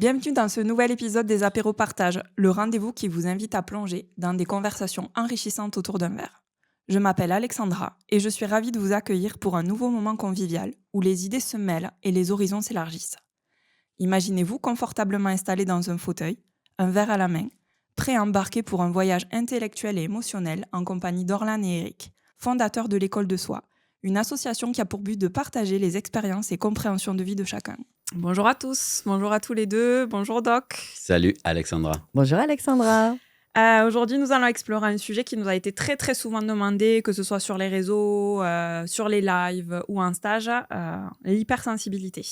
Bienvenue dans ce nouvel épisode des Apéros Partage, le rendez-vous qui vous invite à plonger dans des conversations enrichissantes autour d'un verre. Je m'appelle Alexandra et je suis ravie de vous accueillir pour un nouveau moment convivial où les idées se mêlent et les horizons s'élargissent. Imaginez-vous confortablement installé dans un fauteuil, un verre à la main, prêt à embarquer pour un voyage intellectuel et émotionnel en compagnie d'Orlan et Eric, fondateurs de l'École de Soi, une association qui a pour but de partager les expériences et compréhensions de vie de chacun. Bonjour à tous, bonjour à tous les deux, bonjour Doc. Salut Alexandra. Bonjour Alexandra. Aujourd'hui, nous allons explorer un sujet qui nous a été très très souvent demandé, que ce soit sur les réseaux, sur les lives ou en stage, l'hypersensibilité.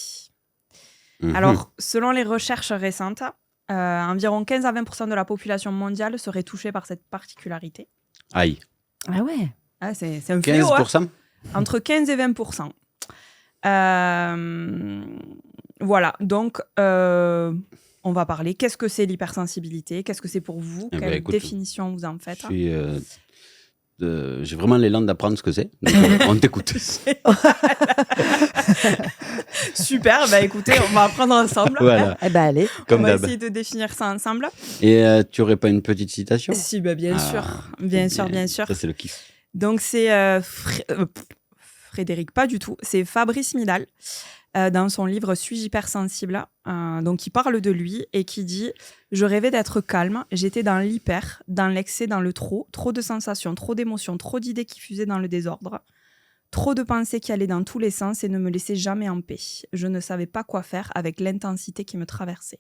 Alors, selon les recherches récentes, environ 15 à 20% de la population mondiale serait touchée par cette particularité. Aïe. Ah ouais. Ah, c'est un fléau. 15%. Entre 15 et 20%. Voilà, donc on va parler. Qu'est-ce que c'est l'hypersensibilité? Qu'est-ce que c'est pour vous? Quelle définition vous en faites? J'ai vraiment l'élan d'apprendre ce que c'est. Donc, on t'écoute. Super, bah écoutez, on va apprendre ensemble. Voilà. Eh ben allez. Comme on va d'hab. essayer de définir ça ensemble. Et tu aurais pas une petite citation? Si, bah bien sûr. Bien sûr. Ça, c'est le kiff. Donc c'est Frédéric, pas du tout. C'est Fabrice Midal. Dans son livre « Suis-je hypersensible ?» donc il parle de lui et qui dit « Je rêvais d'être calme, j'étais dans l'hyper, dans l'excès, dans le trop de sensations, trop d'émotions, trop d'idées qui fusaient dans le désordre, trop de pensées qui allaient dans tous les sens et ne me laissaient jamais en paix. Je ne savais pas quoi faire avec l'intensité qui me traversait. »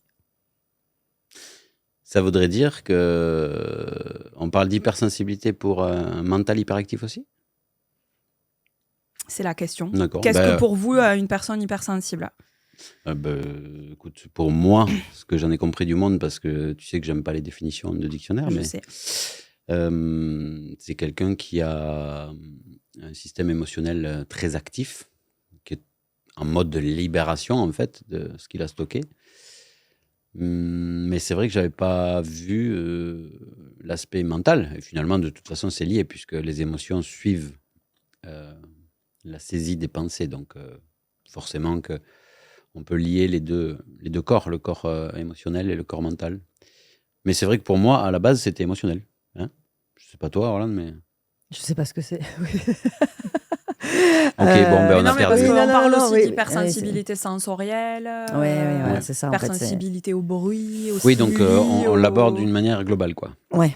Ça voudrait dire qu'on parle d'hypersensibilité pour un mental hyperactif aussi? C'est la question. D'accord. Qu'est-ce que pour vous, une personne hypersensible? Écoute, pour moi, ce que j'en ai compris du monde, parce que tu sais que j'aime pas les définitions de dictionnaire, Je mais sais. C'est quelqu'un qui a un système émotionnel très actif, qui est en mode de libération, en fait, de ce qu'il a stocké. Mais c'est vrai que j'avais pas vu l'aspect mental. Et finalement, de toute façon, c'est lié, puisque les émotions suivent la saisie des pensées. Donc, forcément, on peut lier les deux corps, le corps émotionnel et le corps mental. Mais c'est vrai que pour moi, à la base, c'était émotionnel. Hein, je sais pas toi, Orlan, mais... Je sais pas ce que c'est. Ok, on a perdu. On parle aussi d'hypersensibilité sensorielle. Ouais, c'est ça. Hypersensibilité au bruit, au Oui, donc on l'aborde d'une manière globale, quoi. Ouais.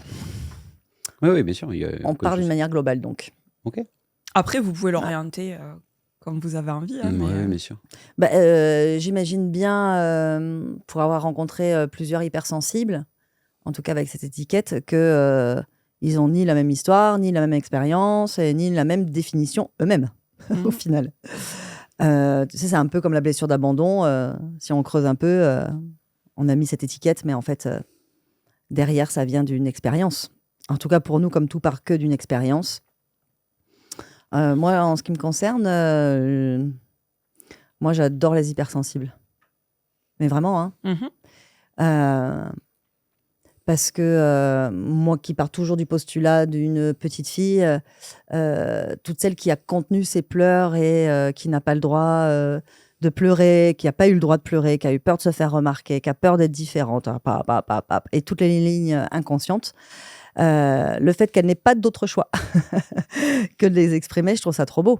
Oui, bien sûr. On parle d'une manière globale, donc. Ok. Après, vous pouvez l'orienter comme vous avez envie. Hein, oui, bien sûr. J'imagine bien, pour avoir rencontré plusieurs hypersensibles, en tout cas avec cette étiquette, que ils ont ni la même histoire, ni la même expérience, et ni la même définition eux-mêmes, au final. Tu sais, c'est un peu comme la blessure d'abandon. Si on creuse un peu, on a mis cette étiquette, mais en fait, derrière, ça vient d'une expérience. En tout cas, pour nous, comme tout part que d'une expérience. Moi, en ce qui me concerne, moi, j'adore les hypersensibles. Mais vraiment, hein. Parce que moi qui pars toujours du postulat d'une petite fille, toute celle qui a contenu ses pleurs et qui n'a pas le droit de pleurer, qui n'a pas eu le droit de pleurer, qui a eu peur de se faire remarquer, qui a peur d'être différente, et toutes les lignes inconscientes, le fait qu'elle n'ait pas d'autre choix que de les exprimer, je trouve ça trop beau.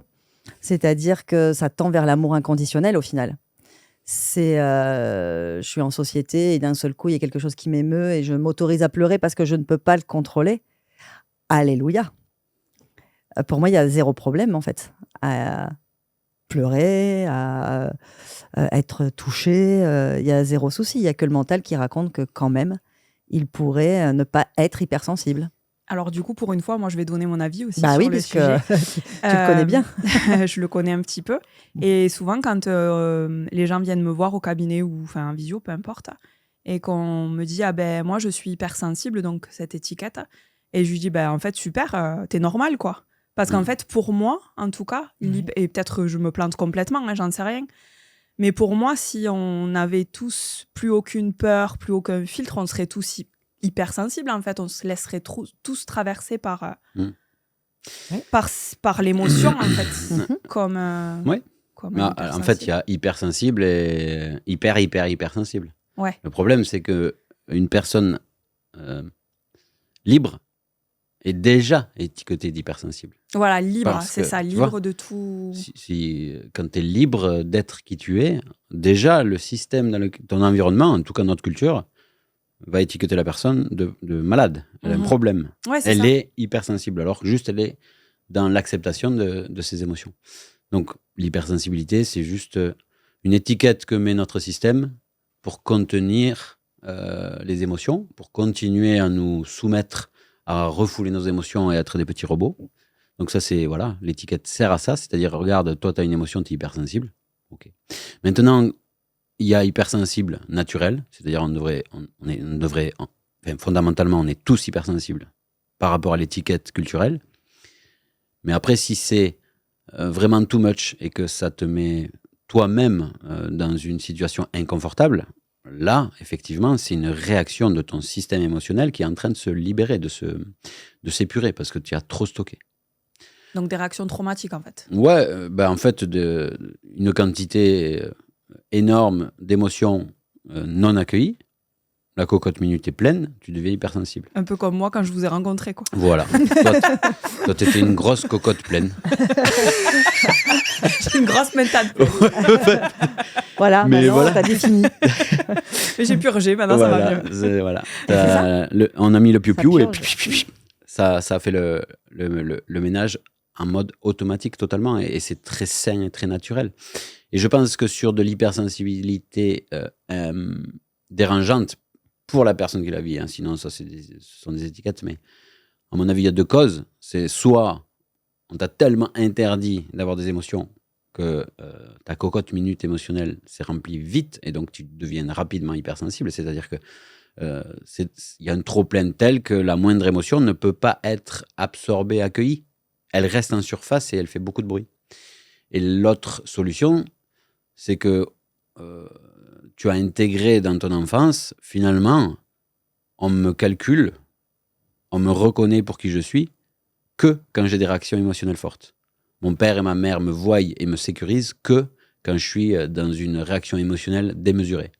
C'est-à-dire que ça tend vers l'amour inconditionnel au final. Je suis en société et d'un seul coup, il y a quelque chose qui m'émeut et je m'autorise à pleurer parce que je ne peux pas le contrôler. Alléluia. Pour moi, il y a zéro problème, en fait, à pleurer, à être touché. Il y a zéro souci. Il n'y a que le mental qui raconte que quand même, il pourrait ne pas être hypersensible. Alors du coup, pour une fois, moi, je vais donner mon avis aussi sur le sujet. Tu le connais bien. Je le connais un petit peu. Et souvent, quand les gens viennent me voir au cabinet ou en visio, peu importe, et qu'on me dit « Ah ben, moi, je suis hypersensible, donc cette étiquette », et je lui dis « Ben, en fait, super, t'es normal, quoi. » Parce qu'en fait, pour moi, en tout cas, et peut-être je me plante complètement, hein, j'en sais rien, mais pour moi, si on n'avait tous plus aucune peur, plus aucun filtre, on serait tous hypersensibles, en fait. On se laisserait tous traverser par l'émotion, en fait. En fait, il y a hypersensible et hypersensible. Ouais. Le problème, c'est qu'une personne libre est déjà étiquetée d'hypersensible. Voilà, libre, Parce c'est que, ça, tu libre vois, de tout. quand tu es libre d'être qui tu es, déjà, le système dans ton environnement, en tout cas notre culture, va étiqueter la personne de malade. Elle a un problème. Ouais, c'est Elle ça. est hypersensible, alors que juste elle est dans l'acceptation de ses émotions. Donc, l'hypersensibilité, c'est juste une étiquette que met notre système pour contenir les émotions, pour continuer à nous soumettre, à refouler nos émotions et à être des petits robots. Donc ça, c'est, voilà, l'étiquette sert à ça, c'est-à-dire, regarde, toi, tu as une émotion, tu es hypersensible. Ok. Maintenant, il y a hypersensible naturel, c'est-à-dire fondamentalement, on est tous hypersensibles par rapport à l'étiquette culturelle. Mais après, si c'est vraiment too much et que ça te met toi-même dans une situation inconfortable, là, effectivement, c'est une réaction de ton système émotionnel qui est en train de se libérer, de s'épurer parce que tu as trop stocké. Donc des réactions traumatiques, en fait. Ouais, en fait, une quantité énorme d'émotions non accueillies. La cocotte minute est pleine, tu deviens hypersensible. Un peu comme moi quand je vous ai rencontré, quoi. Voilà. Toi, t'étais une grosse cocotte pleine. J'ai une grosse mentale. Voilà, Mais maintenant, voilà. t'as défini. Mais j'ai purgé, maintenant ça va mieux. Voilà. On a mis le piou-piou et purge. ça a fait le ménage en mode automatique totalement et c'est très sain et très naturel. Et je pense que sur de l'hypersensibilité dérangeante pour la personne qui la vit, hein, sinon ça ce sont des étiquettes, mais à mon avis il y a deux causes. C'est soit on t'a tellement interdit d'avoir des émotions que ta cocotte minute émotionnelle s'est remplie vite et donc tu deviens rapidement hypersensible, c'est-à-dire que il y a une trop-pleine telle que la moindre émotion ne peut pas être absorbée, accueillie. Elle reste en surface et elle fait beaucoup de bruit. Et l'autre solution, c'est que tu as intégré dans ton enfance, finalement, on me calcule, on me reconnaît pour qui je suis, que quand j'ai des réactions émotionnelles fortes. Mon père et ma mère me voient et me sécurisent que quand je suis dans une réaction émotionnelle démesurée.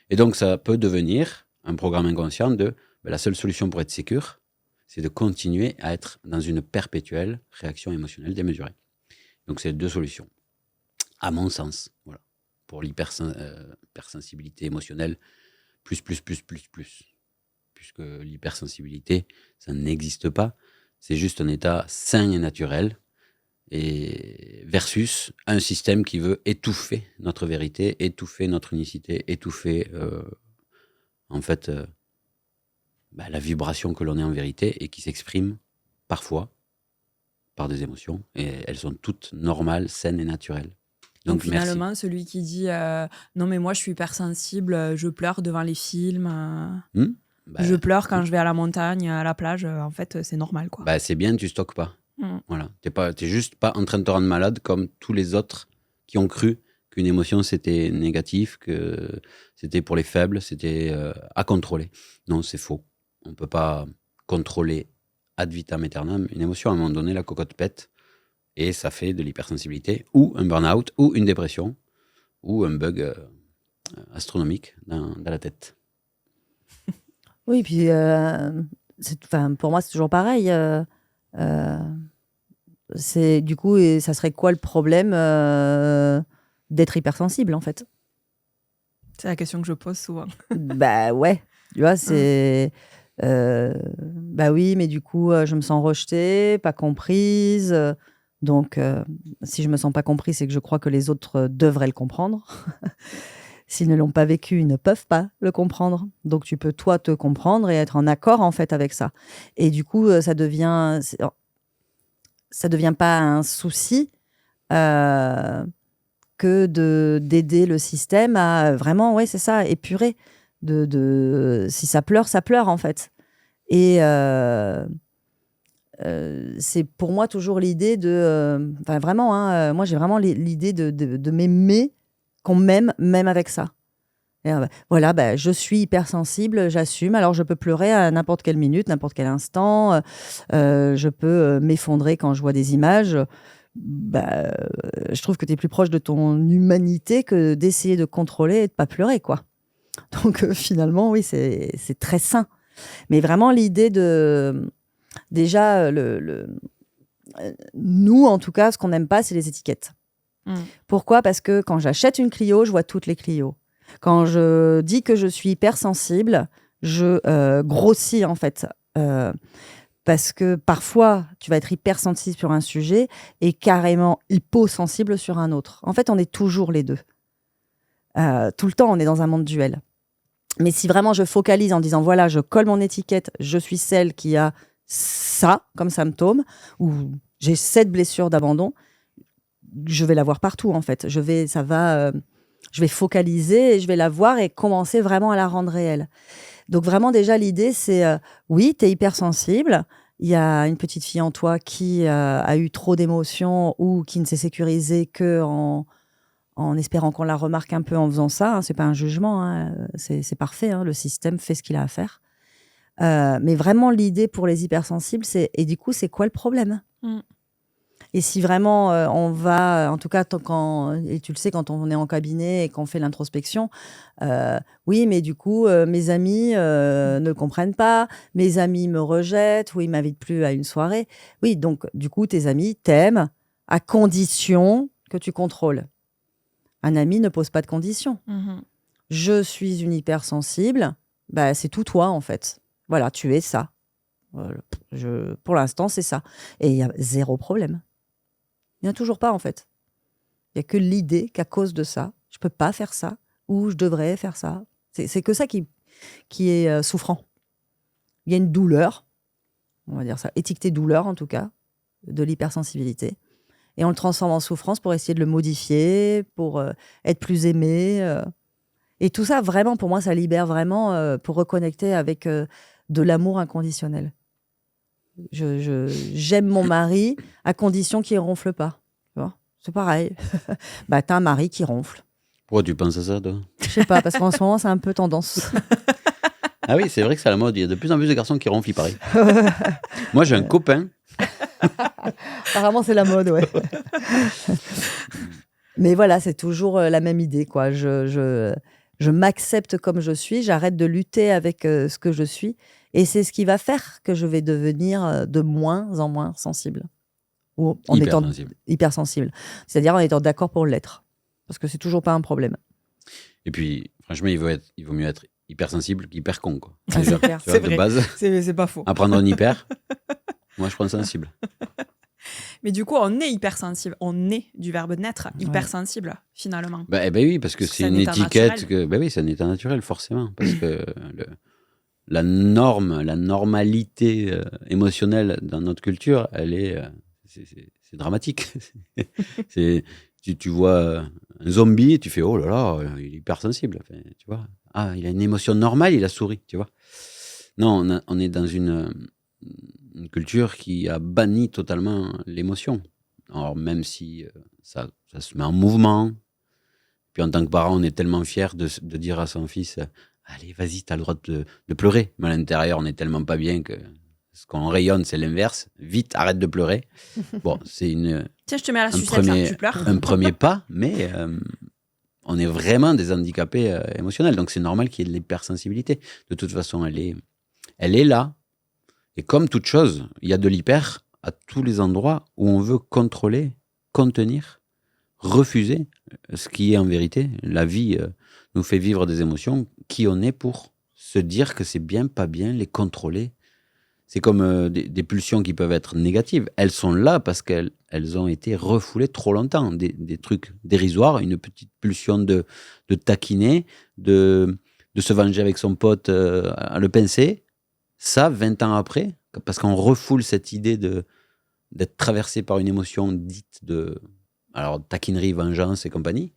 Et donc, ça peut devenir un programme inconscient de la seule solution pour être sécure, c'est de continuer à être dans une perpétuelle réaction émotionnelle démesurée. Donc, c'est deux solutions, à mon sens, voilà, pour l'hypersensibilité émotionnelle, plus. Puisque l'hypersensibilité, ça n'existe pas, c'est juste un état sain et naturel, et versus un système qui veut étouffer notre vérité, étouffer notre unicité, étouffer en fait la vibration que l'on est en vérité et qui s'exprime parfois par des émotions et elles sont toutes normales, saines et naturelles. Donc finalement, merci. celui qui dit non mais moi je suis hypersensible, je pleure devant les films, je pleure quand je vais à la montagne, à la plage, en fait c'est normal quoi. C'est bien, tu stockes pas. Voilà, t'es juste pas en train de te rendre malade comme tous les autres qui ont cru qu'une émotion c'était négatif, que c'était pour les faibles, c'était à contrôler. Non, c'est faux. On peut pas contrôler ad vitam aeternam une émotion. À un moment donné, la cocotte pète et ça fait de l'hypersensibilité ou un burn-out ou une dépression ou un bug astronomique dans la tête. Oui, puis pour moi c'est toujours pareil. C'est du coup, et ça serait quoi le problème d'être hypersensible en fait? C'est la question que je pose souvent. Ouais, tu vois, c'est oui, mais du coup, je me sens rejetée, pas comprise. Donc, si je me sens pas comprise, c'est que je crois que les autres devraient le comprendre. S'ils ne l'ont pas vécu, ils ne peuvent pas le comprendre. Donc, tu peux, toi, te comprendre et être en accord, en fait, avec ça. Et du coup, ça devient pas un souci que d'aider le système à vraiment, ouais, c'est ça, épurer. Si ça pleure, en fait. Et c'est pour moi toujours l'idée de... vraiment, hein, moi, j'ai vraiment l'idée de m'aimer, qu'on m'aime, même avec ça. Et, voilà, je suis hypersensible, j'assume. Alors, je peux pleurer à n'importe quelle minute, n'importe quel instant. Je peux m'effondrer quand je vois des images. Je trouve que tu es plus proche de ton humanité que d'essayer de contrôler et de pas pleurer, quoi. Donc finalement, oui, c'est très sain. Mais vraiment, l'idée de... Déjà, nous, en tout cas, ce qu'on n'aime pas, c'est les étiquettes. Pourquoi ? Parce que quand j'achète une Clio, je vois toutes les Clio. Quand je dis que je suis hypersensible, je grossis, en fait. Parce que parfois, tu vas être hypersensible sur un sujet et carrément hyposensible sur un autre. En fait, on est toujours les deux. Tout le temps, on est dans un monde duel. Mais si vraiment je focalise en disant, voilà, je colle mon étiquette, je suis celle qui a ça comme symptôme, ou j'ai cette blessure d'abandon, je vais la voir partout, en fait. Je vais focaliser et je vais la voir et commencer vraiment à la rendre réelle. Donc vraiment, déjà, l'idée, c'est, oui, tu es hypersensible. Il y a une petite fille en toi qui a eu trop d'émotions ou qui ne s'est sécurisée qu'en espérant qu'on la remarque un peu en faisant ça. C'est pas un jugement, hein. C'est parfait. Hein. Le système fait ce qu'il a à faire. Mais vraiment, l'idée pour les hypersensibles, c'est... Et du coup, c'est quoi le problème ? Et si vraiment on va, en tout cas, et tu le sais, quand on est en cabinet et qu'on fait l'introspection, oui, mais du coup, mes amis ne comprennent pas, mes amis me rejettent, ou ils ne m'invitent plus à une soirée. Oui, donc du coup, tes amis t'aiment à condition que tu contrôles. Un ami ne pose pas de conditions. Je suis une hypersensible, c'est tout toi, en fait. Voilà, tu es ça. Pour l'instant, c'est ça. Et il y a zéro problème. Il n'y en a toujours pas, en fait. Il n'y a que l'idée qu'à cause de ça, je ne peux pas faire ça, ou je devrais faire ça. C'est que ça qui est souffrant. Il y a une douleur, on va dire ça, étiquetée douleur en tout cas, de l'hypersensibilité. Et on le transforme en souffrance pour essayer de le modifier, pour être plus aimé. Et tout ça, vraiment, pour moi, ça libère vraiment pour reconnecter avec de l'amour inconditionnel. J'aime mon mari à condition qu'il ne ronfle pas. Tu vois, c'est pareil. T'as un mari qui ronfle. Pourquoi tu penses à ça, toi ? Je sais pas, parce qu'en ce moment, c'est un peu tendance. Ah oui, c'est vrai que c'est à la mode. Il y a de plus en plus de garçons qui ronflent, il paraît. Moi, j'ai un copain. Apparemment, c'est la mode, ouais. Mais voilà, c'est toujours la même idée, quoi. Je m'accepte comme je suis, j'arrête de lutter avec ce que je suis. Et c'est ce qui va faire que je vais devenir de moins en moins sensible. Ou en étant hypersensible. C'est-à-dire en étant d'accord pour l'être. Parce que c'est toujours pas un problème. Et puis, franchement, il vaut mieux être hypersensible qu'hyper con, quoi. Ah, c'est clair. C'est de vrai. base, C'est pas faux. apprendre un hyper, moi je prends sensible. Mais du coup, on est hypersensible. On est du verbe naître, hypersensible, finalement. Oui, parce que c'est une étiquette. Oui, c'est un état naturel, forcément. Parce que la normalité émotionnelle dans notre culture, c'est dramatique. Tu vois un zombie, tu fais oh là là, il est hypersensible. Enfin, tu vois, il a une émotion normale, il a souri, tu vois. Non, on est dans une culture qui a banni totalement l'émotion. Alors même si ça se met en mouvement, puis en tant que parent, on est tellement fiers de dire à son fils allez, vas-y, t'as le droit de pleurer. Mais à l'intérieur, on est tellement pas bien que ce qu'on rayonne, c'est l'inverse. Vite, arrête de pleurer. Bon, c'est tiens, je te mets à la sucette, tu pleures. un premier pas, mais on est vraiment des handicapés émotionnels. Donc c'est normal qu'il y ait de l'hypersensibilité. De toute façon, elle est là. Et comme toute chose, il y a de l'hyper à tous les endroits où on veut contrôler, contenir, refuser ce qui est en vérité. La vie nous fait vivre des émotions. Qui on est pour se dire que c'est bien, pas bien, les contrôler. C'est comme des pulsions qui peuvent être négatives. Elles sont là parce qu'elles ont été refoulées trop longtemps. Des trucs dérisoires, une petite pulsion de taquiner, de se venger avec son pote à le pincer. Ça, 20 ans après, parce qu'on refoule cette idée d'être traversé par une émotion dite alors taquinerie, vengeance et compagnie.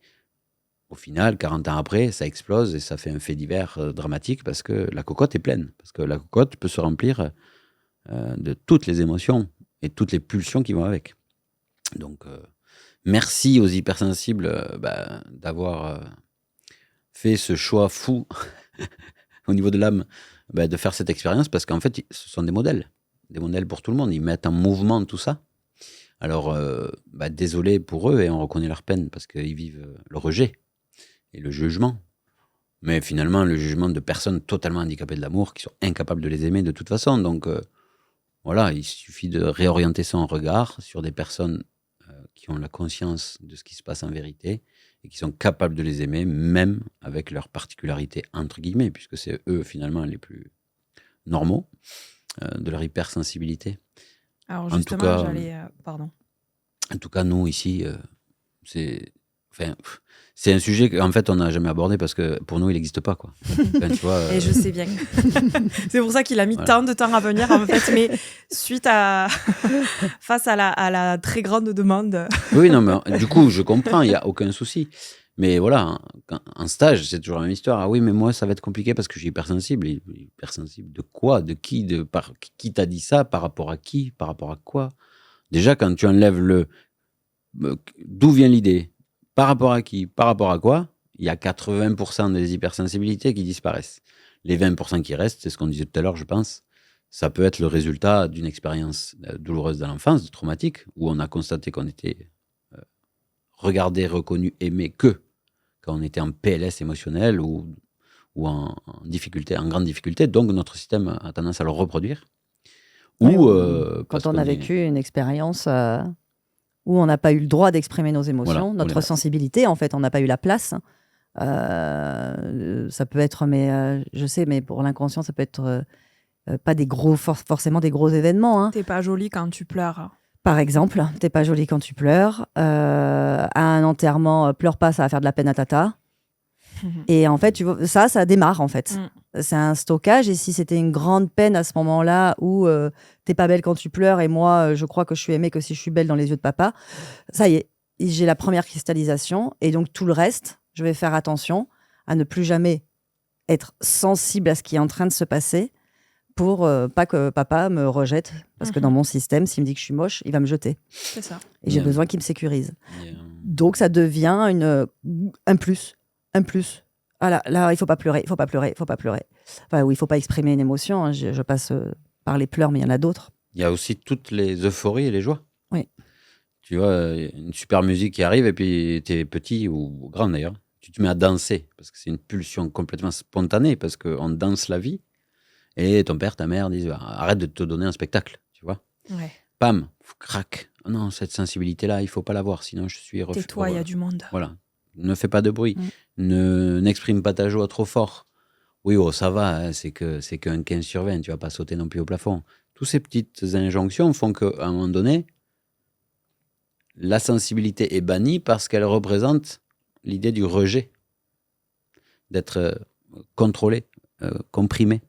Au final, 40 ans après, ça explose et ça fait un fait divers dramatique parce que la cocotte est pleine. Parce que la cocotte peut se remplir de toutes les émotions et toutes les pulsions qui vont avec. Donc, merci aux hypersensibles d'avoir fait ce choix fou au niveau de l'âme de faire cette expérience parce qu'en fait, ce sont des modèles pour tout le monde. Ils mettent en mouvement tout ça. Alors, désolé pour eux et on reconnaît leur peine parce qu'ils vivent le rejet et le jugement. Mais finalement, le jugement de personnes totalement handicapées de l'amour qui sont incapables de les aimer de toute façon. Donc, voilà, il suffit de réorienter son regard sur des personnes qui ont la conscience de ce qui se passe en vérité et qui sont capables de les aimer, même avec leurs particularités, entre guillemets, puisque c'est eux, finalement, les plus normaux de leur hypersensibilité. Alors En tout justement, cas, Pardon. En tout cas, nous, ici, c'est un sujet qu'en fait, on n'a jamais abordé parce que pour nous, il n'existe pas, quoi. Enfin, tu vois, Et je sais bien. C'est pour ça qu'il a mis Voilà. tant de temps à venir, en fait. Mais face à la très grande demande. Oui, non, mais du coup, je comprends, il n'y a aucun souci. Mais voilà, en stage, c'est toujours la même histoire. Ah oui, mais moi, ça va être compliqué parce que je suis hypersensible. Hypersensible de quoi? De qui? Qui t'a dit ça? Par rapport à qui? Par rapport à quoi? Déjà, quand tu enlèves d'où vient l'idée? Par rapport à qui? Par rapport à quoi? Il y a 80% des hypersensibilités qui disparaissent. Les 20% qui restent, c'est ce qu'on disait tout à l'heure, je pense. Ça peut être le résultat d'une expérience douloureuse dans l'enfance, traumatique, où on a constaté qu'on était regardé, reconnu, aimé que quand on était en PLS émotionnel ou en difficulté, en grande difficulté. Donc, notre système a tendance à le reproduire. Oui, Ou quand on a vécu une expérience où on n'a pas eu le droit d'exprimer nos émotions, Voilà, notre sensibilité, en fait, on n'a pas eu la place. Ça peut être, mais je sais, mais pour l'inconscient, ça peut être pas forcément des gros événements. Hein. T'es pas jolie quand tu pleures. Par exemple, t'es pas jolie quand tu pleures. À un enterrement, pleure pas, ça va faire de la peine à tata. Et en fait, tu vois, ça démarre en fait. C'est un stockage. Et si c'était une grande peine à ce moment-là où t'es pas belle quand tu pleures et moi, je crois que je suis aimée que si je suis belle dans les yeux de papa, ça y est, j'ai la première cristallisation. Et donc tout le reste, je vais faire attention à ne plus jamais être sensible à ce qui est en train de se passer pour pas que papa me rejette. Parce que dans mon système, s'il me dit que je suis moche, il va me jeter. C'est ça. Et j'ai besoin qu'il me sécurise. Donc ça devient un plus. Un plus. Ah là, il faut pas pleurer, il faut pas pleurer, il faut pas pleurer. Enfin, oui, il faut pas exprimer une émotion. Hein. Je passe par les pleurs, mais il y en a d'autres. Il y a aussi toutes les euphories et les joies. Oui. Tu vois, une super musique qui arrive et puis t'es petit ou grand d'ailleurs. Tu te mets à danser parce que c'est une pulsion complètement spontanée parce qu'on danse la vie et ton père, ta mère disent arrête de te donner un spectacle, tu vois. Ouais. Pam, crac. Oh non, cette sensibilité-là, il faut pas l'avoir, sinon je suis refus. Tais-toi, il y a du monde. Voilà. Ne fais pas de bruit. N'exprime pas ta joie trop fort. Oui, oh, ça va, hein, c'est qu'un 15 sur 20, tu vas pas sauter non plus au plafond. Toutes ces petites injonctions font qu'à un moment donné, la sensibilité est bannie parce qu'elle représente l'idée du rejet, d'être contrôlé, comprimé.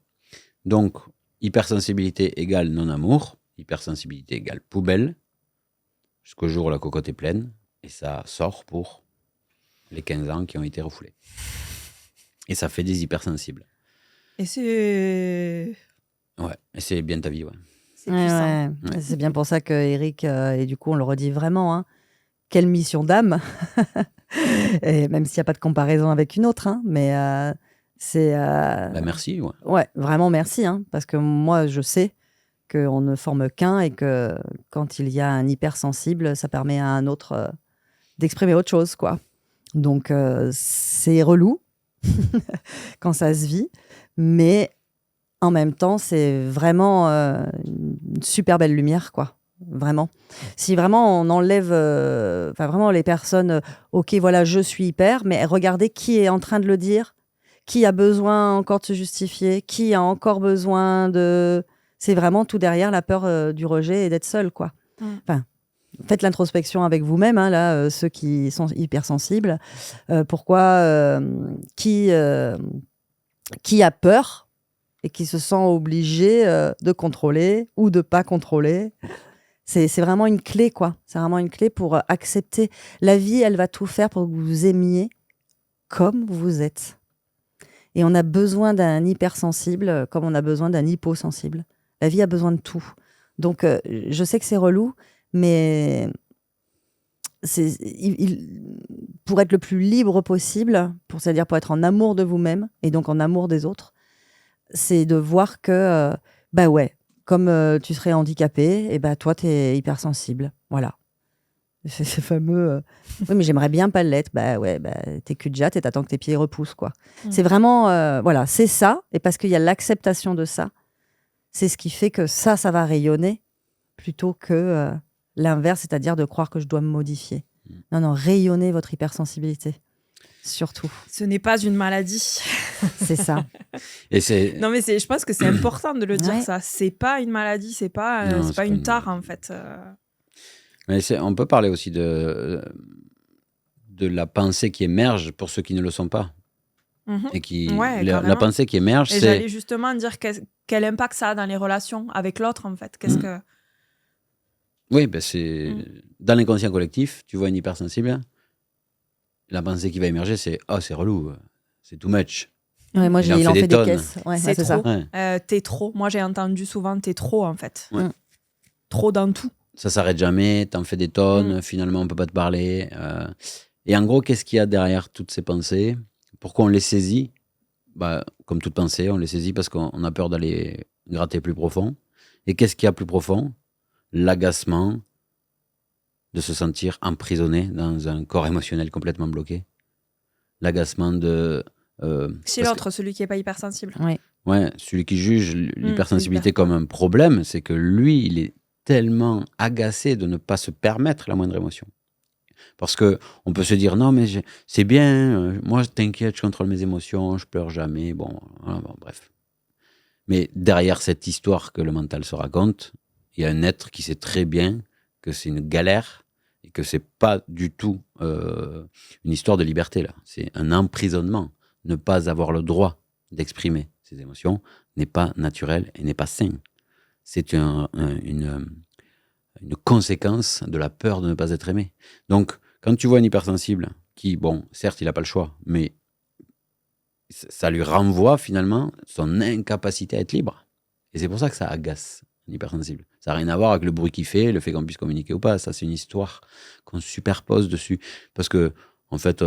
Donc, hypersensibilité égale non-amour, hypersensibilité égale poubelle, jusqu'au jour où la cocotte est pleine, et ça sort pour les 15 ans qui ont été refoulés. Et ça fait des hypersensibles. Et c'est... Ouais, et c'est bien ta vie, ouais. C'est puissant. Ouais. C'est bien pour ça que Eric, et du coup on le redit vraiment, hein, quelle mission d'âme. Et même s'il n'y a pas de comparaison avec une autre, hein, mais c'est... Merci, ouais. Ouais, vraiment merci, hein, parce que moi je sais qu'on ne forme qu'un et que quand il y a un hypersensible, ça permet à un autre d'exprimer autre chose, quoi. Donc c'est relou quand ça se vit, mais en même temps c'est vraiment une super belle lumière, quoi. Vraiment. Si vraiment on enlève vraiment les personnes, ok voilà je suis hyper, mais regardez qui est en train de le dire, qui a besoin encore de se justifier, qui a encore besoin de... C'est vraiment tout derrière la peur du rejet et d'être seul, quoi. Enfin, faites l'introspection avec vous-même, hein, là, ceux qui sont hypersensibles. Pourquoi qui a peur et qui se sent obligé de contrôler ou de pas contrôler? C'est vraiment une clé, quoi. C'est vraiment une clé pour accepter. La vie, elle va tout faire pour que vous vous aimiez comme vous êtes. Et on a besoin d'un hypersensible comme on a besoin d'un hyposensible. La vie a besoin de tout. Donc, je sais que c'est relou, mais pour être le plus libre possible, c'est-à-dire pour être en amour de vous-même et donc en amour des autres, c'est de voir que, ouais, comme tu serais handicapé, et toi, tu es hypersensible. Voilà. C'est ce fameux oui, mais j'aimerais bien pas l'être. Bah ouais, t'es cul de jatte et t'attends que tes pieds repoussent, quoi. C'est vraiment, voilà, c'est ça. Et parce qu'il y a l'acceptation de ça, c'est ce qui fait que ça va rayonner plutôt que l'inverse, c'est-à-dire de croire que je dois me modifier. Non, rayonnez votre hypersensibilité. Surtout. Ce n'est pas une maladie. C'est ça. Non, mais je pense que c'est important de le dire, Ouais. ça. C'est pas une maladie, c'est pas une tare, en fait. Mais on peut parler aussi de la pensée qui émerge pour ceux qui ne le sont pas. Et la pensée qui émerge, et j'allais justement dire quel impact ça a dans les relations avec l'autre, en fait. Qu'est-ce que... Oui, c'est dans l'inconscient collectif, tu vois une hypersensible, la pensée qui va émerger, c'est « Oh, c'est relou, c'est too much ». Ouais, moi, il en fait des caisses. Ouais, c'est trop. ça. Ouais. T'es trop. Moi, j'ai entendu souvent « t'es trop », en fait. Ouais. Trop dans tout. Ça s'arrête jamais, t'en fais des tonnes, finalement, on peut pas te parler. Et en gros, qu'est-ce qu'il y a derrière toutes ces pensées ? Pourquoi on les saisit ? Comme toute pensée, on les saisit parce qu'on a peur d'aller gratter plus profond. Et qu'est-ce qu'il y a plus profond ? L'agacement de se sentir emprisonné dans un corps émotionnel complètement bloqué. L'agacement de... Chez l'autre, celui qui n'est pas hypersensible. Ouais, celui qui juge l'hypersensibilité comme un problème, c'est que lui, il est tellement agacé de ne pas se permettre la moindre émotion. Parce qu'on peut se dire, non, mais c'est bien, moi, t'inquiète, je contrôle mes émotions, je pleure jamais, bon, bref. Mais derrière cette histoire que le mental se raconte, il y a un être qui sait très bien que c'est une galère et que c'est pas du tout une histoire de liberté, là. C'est un emprisonnement. Ne pas avoir le droit d'exprimer ses émotions n'est pas naturel et n'est pas sain. C'est une conséquence de la peur de ne pas être aimé. Donc, quand tu vois un hypersensible qui, bon, certes, il n'a pas le choix, mais ça lui renvoie finalement son incapacité à être libre. Et c'est pour ça que ça agace un hypersensible. Ça n'a rien à voir avec le bruit qu'il fait, le fait qu'on puisse communiquer ou pas. Ça, c'est une histoire qu'on superpose dessus. Parce que, en fait,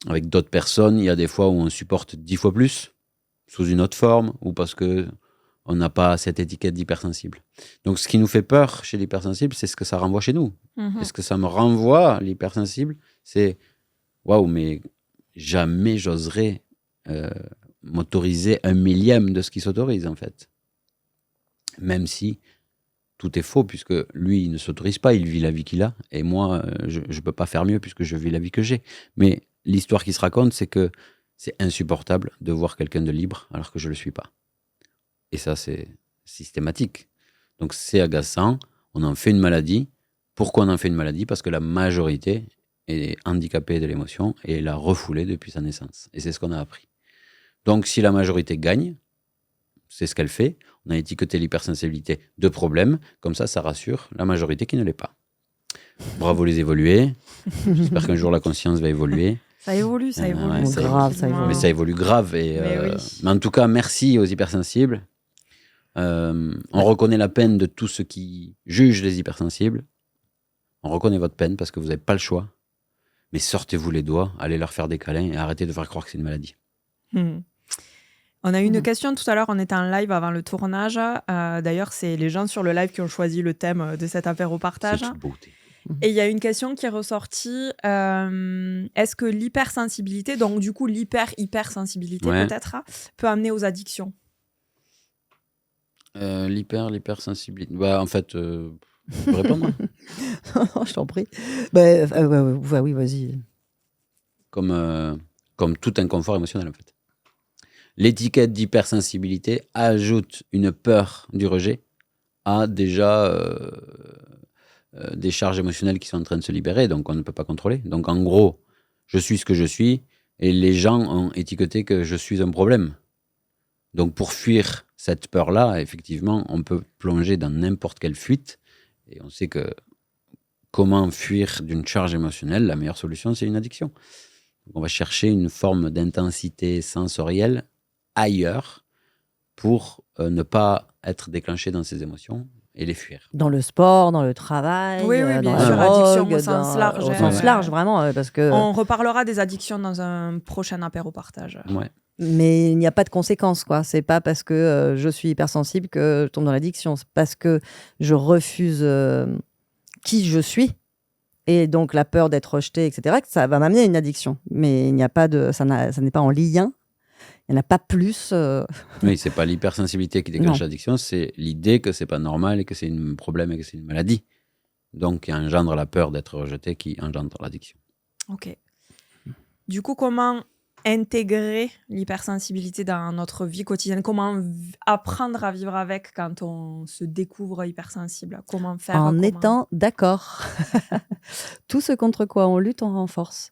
avec d'autres personnes, il y a des fois où on supporte 10 fois plus, sous une autre forme, ou parce que on n'a pas cette étiquette d'hypersensible. Donc, ce qui nous fait peur chez l'hypersensible, c'est ce que ça renvoie chez nous. Et ce que ça me renvoie, l'hypersensible, c'est « Waouh, mais jamais j'oserais m'autoriser 1/1000 de ce qui s'autorise, en fait. » Même si tout est faux, puisque lui, il ne s'autorise pas, il vit la vie qu'il a, et moi, je ne peux pas faire mieux, puisque je vis la vie que j'ai. Mais l'histoire qui se raconte, c'est que c'est insupportable de voir quelqu'un de libre, alors que je ne le suis pas. Et ça, c'est systématique. Donc, c'est agaçant. On en fait une maladie. Pourquoi on en fait une maladie ? Parce que la majorité est handicapée de l'émotion et l'a refoulée depuis sa naissance. Et c'est ce qu'on a appris. Donc, si la majorité gagne, c'est ce qu'elle fait. On a étiqueté l'hypersensibilité de problème. Comme ça rassure la majorité qui ne l'est pas. Bravo les évolués. J'espère qu'un jour, la conscience va évoluer. Ça évolue, ça évolue. Ouais, ça évolue. Mais ça évolue grave. Mais en tout cas, merci aux hypersensibles. On reconnaît la peine de tous ceux qui jugent les hypersensibles. On reconnaît votre peine parce que vous n'avez pas le choix. Mais sortez-vous les doigts, allez leur faire des câlins et arrêtez de faire croire que c'est une maladie. On a eu une question tout à l'heure, on était en live avant le tournage. D'ailleurs, c'est les gens sur le live qui ont choisi le thème de cet apéro partage. C'est toute beauté. Et il y a une question qui est ressortie. Est-ce que l'hypersensibilité, donc du coup l'hypersensibilité peut-être, peut amener aux addictions ? L'hypersensibilité. En fait, je peux répondre. Je t'en prie. Oui, vas-y. Comme tout inconfort émotionnel, en fait. L'étiquette d'hypersensibilité ajoute une peur du rejet à déjà des charges émotionnelles qui sont en train de se libérer, donc on ne peut pas contrôler. Donc en gros, je suis ce que je suis, et les gens ont étiqueté que je suis un problème. Donc pour fuir cette peur-là, effectivement, on peut plonger dans n'importe quelle fuite, et on sait que comment fuir d'une charge émotionnelle, la meilleure solution, c'est une addiction. Donc on va chercher une forme d'intensité sensorielle ailleurs pour ne pas être déclenché dans ses émotions et les fuir. Dans le sport, dans le travail, oui, dans bien la sûr, drogue, addiction au sens large. Au sens large, vraiment, parce que... On reparlera des addictions dans un prochain apéro partage. Ouais. Mais il n'y a pas de conséquences, quoi. C'est pas parce que je suis hypersensible que je tombe dans l'addiction. C'est parce que je refuse qui je suis et donc la peur d'être rejeté, etc., que ça va m'amener à une addiction. Mais il n'y a pas ça n'est pas en lien. Il n'y en a pas plus. Oui, c'est pas l'hypersensibilité qui déclenche Non. l'addiction, c'est l'idée que c'est pas normal et que c'est un problème et que c'est une maladie. Donc, qui engendre la peur d'être rejeté, qui engendre l'addiction. Ok. Du coup, comment intégrer l'hypersensibilité dans notre vie quotidienne? Comment apprendre à vivre avec quand on se découvre hypersensible? Comment faire? En étant d'accord. Tout ce contre quoi on lutte, on renforce.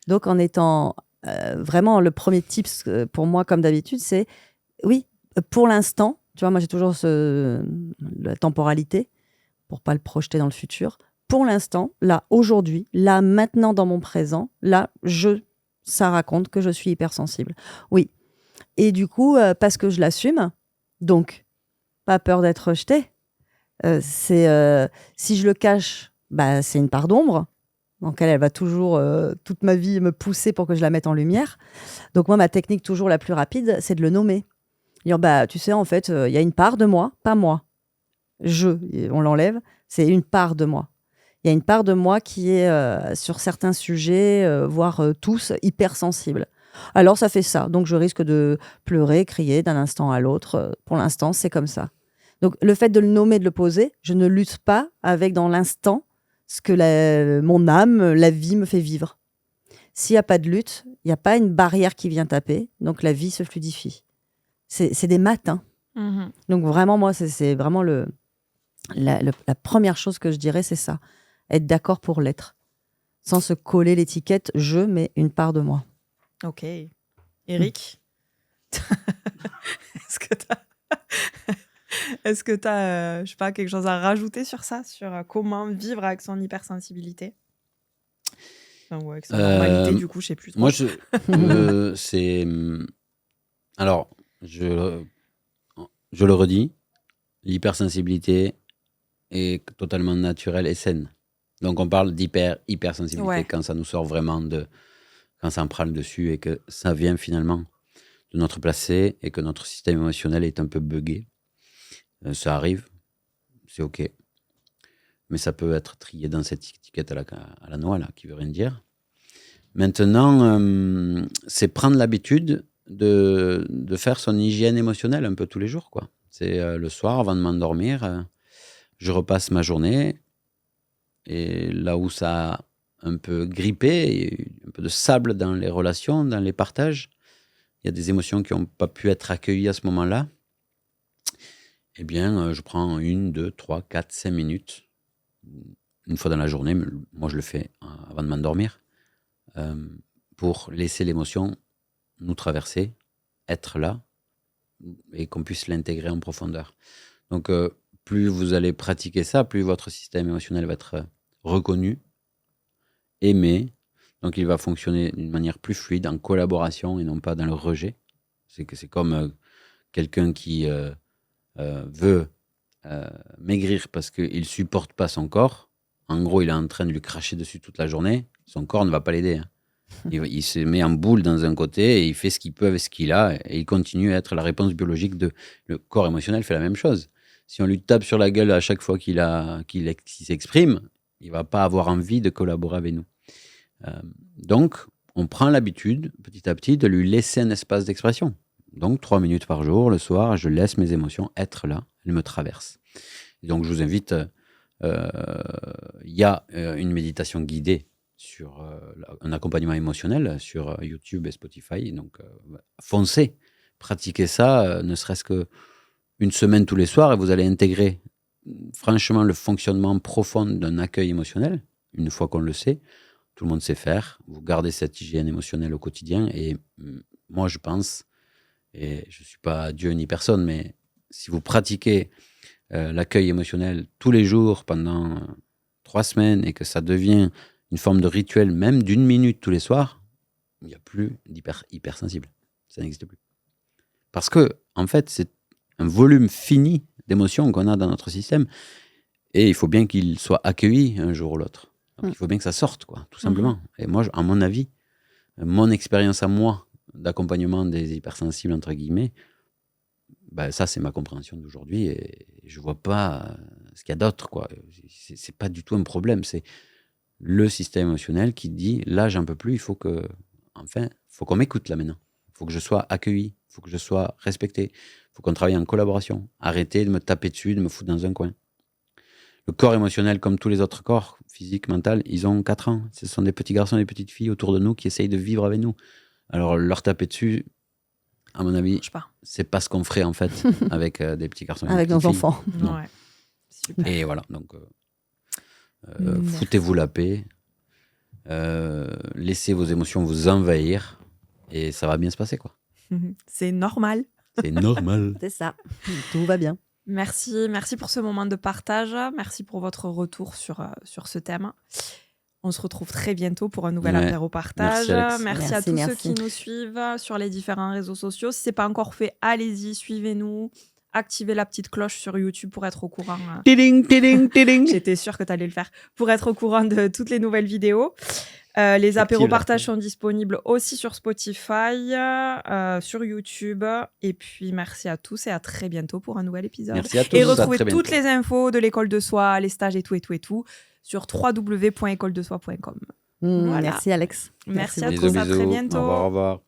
Donc, en étant vraiment, le premier tips pour moi, comme d'habitude, c'est oui, pour l'instant, tu vois, moi j'ai toujours la temporalité pour pas le projeter dans le futur. Pour l'instant, là, aujourd'hui, là, maintenant, dans mon présent, là, ça raconte que je suis hypersensible. Oui. Et du coup, parce que je l'assume, donc, pas peur d'être rejetée. Si je le cache, bah, c'est une part d'ombre. Donc, elle va toujours, toute ma vie, me pousser pour que je la mette en lumière. Donc, moi, ma technique toujours la plus rapide, c'est de le nommer. Dire, bah, tu sais, en fait, il y a une part de moi, pas moi. On l'enlève, c'est une part de moi. Il y a une part de moi qui est, sur certains sujets, voire tous, hypersensible. Alors, ça fait ça. Donc, je risque de pleurer, crier d'un instant à l'autre. Pour l'instant, c'est comme ça. Donc, le fait de le nommer, de le poser, je ne lutte pas avec, dans l'instant, ce que mon âme, la vie me fait vivre. S'il n'y a pas de lutte, il n'y a pas une barrière qui vient taper. Donc, la vie se fluidifie. C'est des maths. Hein. Mm-hmm. Donc, vraiment, moi, c'est vraiment la première chose que je dirais, c'est ça. Être d'accord pour l'être. Sans se coller l'étiquette « je », mais une part de moi. Ok. Eric, est-ce que tu as, je sais pas, quelque chose à rajouter sur ça, sur comment vivre avec son hypersensibilité? Enfin, ou avec sa normalité, du coup, je sais plus trop. Moi, c'est... Alors, je le redis, l'hypersensibilité est totalement naturelle et saine. Donc, on parle hypersensibilité quand ça nous sort vraiment quand ça en prend le dessus et que ça vient finalement de notre placé et que notre système émotionnel est un peu buggé. Ça arrive, c'est OK. Mais ça peut être trié dans cette étiquette à la noix, là, qui veut rien dire. Maintenant, c'est prendre l'habitude de faire son hygiène émotionnelle un peu tous les jours, quoi. C'est le soir, avant de m'endormir, je repasse ma journée et là où ça a un peu grippé, un peu de sable dans les relations, dans les partages, il y a des émotions qui n'ont pas pu être accueillies à ce moment-là, eh bien, je prends 1, 2, 3, 4, 5 minutes, une fois dans la journée, moi je le fais avant de m'endormir, pour laisser l'émotion nous traverser, être là, et qu'on puisse l'intégrer en profondeur. Donc, plus vous allez pratiquer ça, plus votre système émotionnel va être reconnu, aimé, donc il va fonctionner d'une manière plus fluide, en collaboration et non pas dans le rejet. C'est comme quelqu'un qui veut maigrir parce qu'il ne supporte pas son corps. En gros, il est en train de lui cracher dessus toute la journée. Son corps ne va pas l'aider. Hein. Il se met en boule dans un côté et il fait ce qu'il peut avec ce qu'il a et il continue à être la réponse biologique le corps émotionnel fait la même chose. Si on lui tape sur la gueule à chaque fois qu'il s'exprime, il ne va pas avoir envie de collaborer avec nous. Donc, on prend l'habitude, petit à petit, de lui laisser un espace d'expression. Donc, 3 minutes par jour, le soir, je laisse mes émotions être là, elles me traversent. Et donc, je vous invite, il y a une méditation guidée sur un accompagnement émotionnel sur YouTube et Spotify. Donc, foncez, pratiquez ça, ne serait-ce qu'une semaine tous les soirs, et vous allez intégrer franchement le fonctionnement profond d'un accueil émotionnel, une fois qu'on le sait. Tout le monde sait faire. Vous gardez cette hygiène émotionnelle au quotidien. Et moi, je pense, et je ne suis pas Dieu ni personne, mais si vous pratiquez l'accueil émotionnel tous les jours pendant 3 semaines et que ça devient une forme de rituel, même d'1 minute tous les soirs, il n'y a plus d'hypersensible. Ça n'existe plus. Parce que, en fait, c'est un volume fini d'émotions qu'on a dans notre système et il faut bien qu'il soit accueilli un jour ou l'autre. Donc, il faut bien que ça sorte, quoi, tout simplement. Et moi, à mon avis, mon expérience à moi d'accompagnement des hypersensibles, entre guillemets, ben, ça, c'est ma compréhension d'aujourd'hui et je ne vois pas ce qu'il y a d'autre, quoi. C'est pas du tout un problème. le système émotionnel qui dit, là, j'en peux plus, il faut qu'on m'écoute là maintenant. Il faut que je sois accueilli, il faut que je sois respecté, il faut qu'on travaille en collaboration. Arrêtez de me taper dessus, de me foutre dans un coin. Le corps émotionnel, comme tous les autres corps, physique, mental, ils ont 4 ans. Ce sont des petits garçons et des petites filles autour de nous qui essayent de vivre avec nous. Alors, leur taper dessus, à mon avis, c'est pas ce qu'on ferait en fait avec des petits garçons et des Avec petites nos filles. enfants. Non. Ouais. Super. Et voilà, donc foutez-vous la paix, laissez vos émotions vous envahir et ça va bien se passer, quoi. C'est normal. C'est normal. C'est ça. Tout va bien. Merci pour ce moment de partage. Merci pour votre retour sur ce thème. On se retrouve très bientôt pour un nouvel apéro partage. Merci à tous ceux qui nous suivent sur les différents réseaux sociaux. Si ce n'est pas encore fait, allez-y, suivez-nous. Activez la petite cloche sur YouTube pour être au courant. Tiding, tiding, tiding. J'étais sûre que tu allais le faire. Pour être au courant de toutes les nouvelles vidéos. Les apéros partage sont disponibles aussi sur Spotify, sur YouTube. Et puis, merci à tous et à très bientôt pour un nouvel épisode. Merci à tous. Et retrouvez toutes les infos de l'école de soi, les stages et tout sur www.écoledesoi.com. Voilà. Merci Alex. Merci à tous, à très bientôt. Au revoir.